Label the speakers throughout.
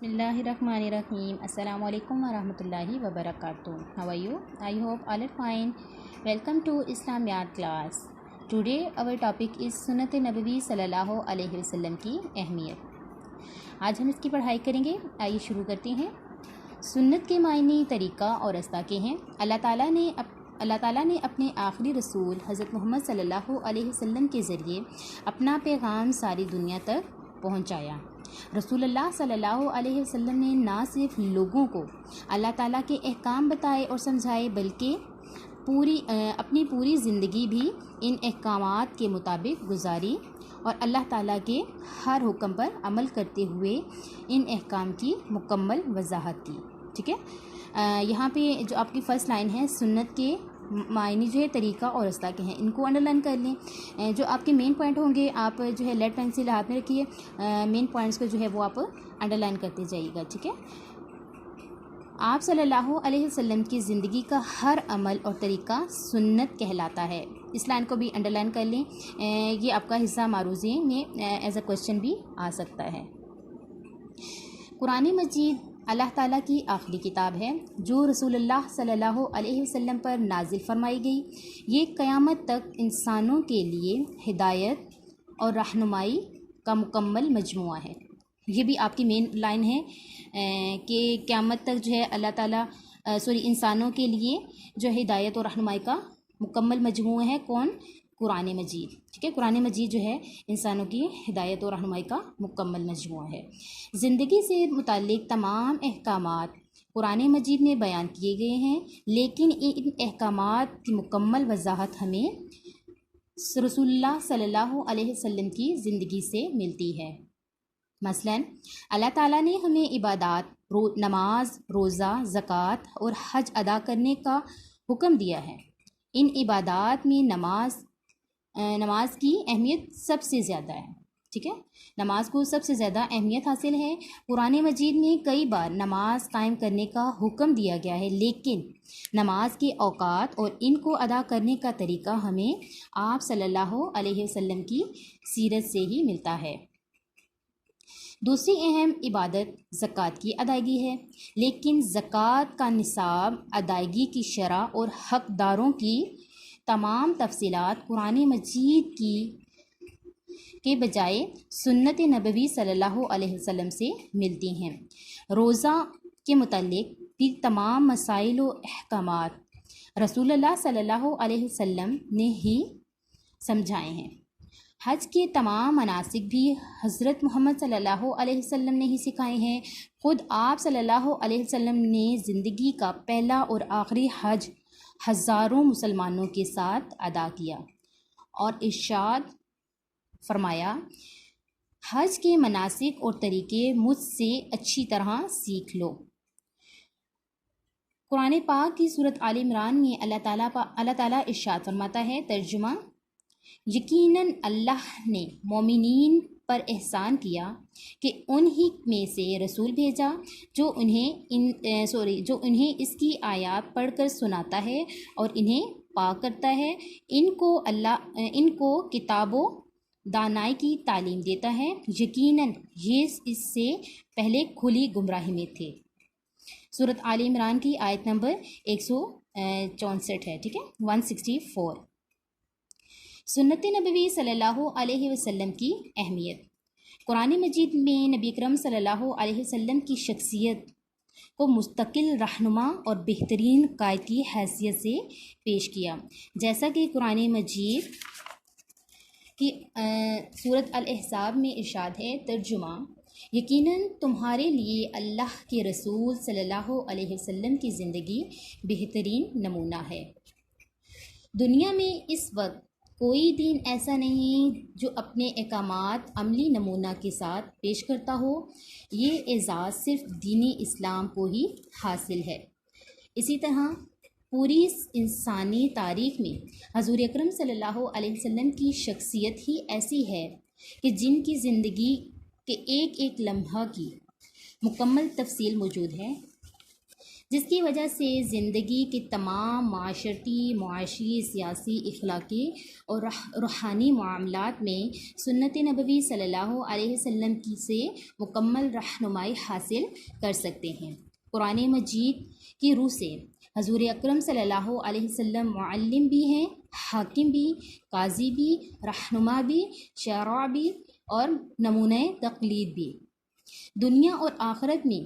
Speaker 1: بسم اللہ الرحمن الرحیم. السلام علیکم ورحمۃ اللہ وبرکاتہ. How are you? I hope all are fine. Welcome to Islamiyat class. Today our topic is سنت نبوی صلی اللہ علیہ وسلم کی اہمیت. آج ہم اس کی پڑھائی کریں گے. آئیے شروع کرتے ہیں. سنت کے معنی، طریقہ اور رستہ کے ہیں. اللہ تعالیٰ نے اپنے آخری رسول حضرت محمد صلی اللہ علیہ وسلم کے ذریعے اپنا پیغام ساری دنیا تک پہنچایا. رسول اللہ صلی اللہ علیہ وسلم نے نہ صرف لوگوں کو اللہ تعالیٰ کے احکام بتائے اور سمجھائے بلکہ اپنی پوری زندگی بھی ان احکامات کے مطابق گزاری اور اللہ تعالیٰ کے ہر حکم پر عمل کرتے ہوئے ان احکام کی مکمل وضاحت کی. ٹھیک ہے، یہاں پہ جو آپ کی فرسٹ لائن ہے سنت کے معنی جو ہے طریقہ اور رستہ کے ہیں، ان کو انڈر لائن کر لیں. جو آپ کے مین پوائنٹ ہوں گے آپ جو ہے لیڈ پینسل ہاتھ میں رکھیے، مین پوائنٹس کو جو ہے وہ آپ انڈر لائن کرتے جائیے گا. ٹھیک ہے، آپ صلی اللہ علیہ وسلم کی زندگی کا ہر عمل اور طریقہ سنت کہلاتا ہے. اس لائن کو بھی انڈر لائن کر لیں، یہ آپ کا حصہ معروضے میں ایز اے کویشچن بھی آ سکتا ہے. قرآن مجید اللہ تعالیٰ کی آخری کتاب ہے جو رسول اللہ صلی اللہ علیہ وسلم پر نازل فرمائی گئی. یہ قیامت تک انسانوں کے لیے ہدایت اور رہنمائی کا مکمل مجموعہ ہے. یہ بھی آپ کی مین لائن ہے کہ قیامت تک جو ہے اللہ تعالیٰ انسانوں کے لیے جو ہدایت اور رہنمائی کا مکمل مجموعہ ہے. کون؟ قرآن مجید. ٹھیک ہے، قرآن مجید جو ہے انسانوں کی ہدایت اور رہنمائی کا مکمل مجموعہ ہے. زندگی سے متعلق تمام احکامات قرآن مجید میں بیان کیے گئے ہیں، لیکن ان احکامات کی مکمل وضاحت ہمیں رسول اللہ صلی اللہ علیہ وسلم کی زندگی سے ملتی ہے. مثلاً اللہ تعالیٰ نے ہمیں عبادات، نماز، روزہ، زکوٰۃ اور حج ادا کرنے کا حکم دیا ہے. ان عبادات میں نماز کی اہمیت سب سے زیادہ ہے. ٹھیک ہے، نماز کو سب سے زیادہ اہمیت حاصل ہے. قرآن مجید میں کئی بار نماز قائم کرنے کا حکم دیا گیا ہے، لیکن نماز کے اوقات اور ان کو ادا کرنے کا طریقہ ہمیں آپ صلی اللہ علیہ وسلم کی سیرت سے ہی ملتا ہے. دوسری اہم عبادت زکوٰۃ کی ادائیگی ہے، لیکن زکوٰۃ کا نصاب، ادائیگی کی شرح اور حقداروں کی تمام تفصیلات قرآن مجید کے بجائے سنت نبوی صلی اللہ علیہ وسلم سے ملتی ہیں. روزہ کے متعلق بھی تمام مسائل و احکامات رسول اللہ صلی اللہ علیہ وسلم نے ہی سمجھائے ہیں. حج کے تمام مناسک بھی حضرت محمد صلی اللہ علیہ وسلم نے ہی سکھائے ہیں. خود آپ صلی اللہ علیہ وسلم نے زندگی کا پہلا اور آخری حج ہزاروں مسلمانوں کے ساتھ ادا کیا اور ارشاد فرمایا، حج کے مناسک اور طریقے مجھ سے اچھی طرح سیکھ لو. قرآن پاک کی سورۃ آل عمران میں اللہ تعالیٰ ارشاد فرماتا ہے، ترجمہ: یقیناً اللہ نے مومنین پر احسان کیا کہ انہی میں سے رسول بھیجا جو انہیں اس کی آیات پڑھ کر سناتا ہے اور انہیں پاک کرتا ہے. ان کو کتاب و دانائی کی تعلیم دیتا ہے. یقیناً یہ اس سے پہلے کھلی گمراہی میں تھے. سورۃ آل عمران کی آیت نمبر 164 ہے. ٹھیک ہے، 164. سنت نبوی صلی اللہ علیہ وسلم کی اہمیت. قرآن مجید میں نبی اکرم صلی اللہ علیہ وسلم کی شخصیت کو مستقل رہنما اور بہترین قائد کی حیثیت سے پیش کیا، جیسا کہ قرآن مجید کی سورۃ الاحزاب میں ارشاد ہے، ترجمہ: یقیناً تمہارے لیے اللہ کے رسول صلی اللہ علیہ وسلم کی زندگی بہترین نمونہ ہے. دنیا میں اس وقت کوئی دین ایسا نہیں جو اپنے احکامات عملی نمونہ کے ساتھ پیش کرتا ہو. یہ اعزاز صرف دین اسلام کو ہی حاصل ہے. اسی طرح پوری انسانی تاریخ میں حضور اکرم صلی اللہ علیہ وسلم کی شخصیت ہی ایسی ہے کہ جن کی زندگی کے ایک ایک لمحہ کی مکمل تفصیل موجود ہے. جس کی وجہ سے زندگی کے تمام معاشرتی، معاشی، سیاسی، اخلاقی اور روحانی معاملات میں سنت نبوی صلی اللہ علیہ وسلم کی سے مکمل رہنمائی حاصل کر سکتے ہیں۔ قرآن مجید کی روح سے حضور اکرم صلی اللہ علیہ وسلم معلم بھی ہیں، حاکم بھی، قاضی بھی، رہنما بھی، شارع بھی اور نمونہ تقلید بھی۔ دنیا اور آخرت میں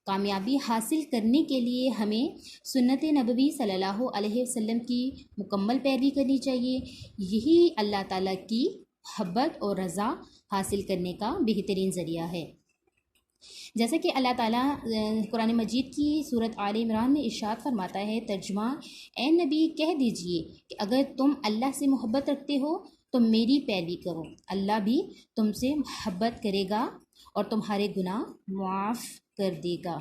Speaker 1: کامیابی حاصل کرنے کے لیے ہمیں سنت نبوی صلی اللہ علیہ وسلم کی مکمل پیروی کرنی چاہیے۔ یہی اللہ تعالیٰ کی محبت اور رضا حاصل کرنے کا بہترین ذریعہ ہے۔ جیسا کہ اللہ تعالیٰ قرآن مجید کی سورۃ آل عمران میں ارشاد فرماتا ہے، ترجمہ: اے نبی کہہ دیجئے کہ اگر تم اللہ سے محبت رکھتے ہو تو میری پیروی کرو، اللہ بھی تم سے محبت کرے گا اور تمہارے گناہ معاف کر دے گا۔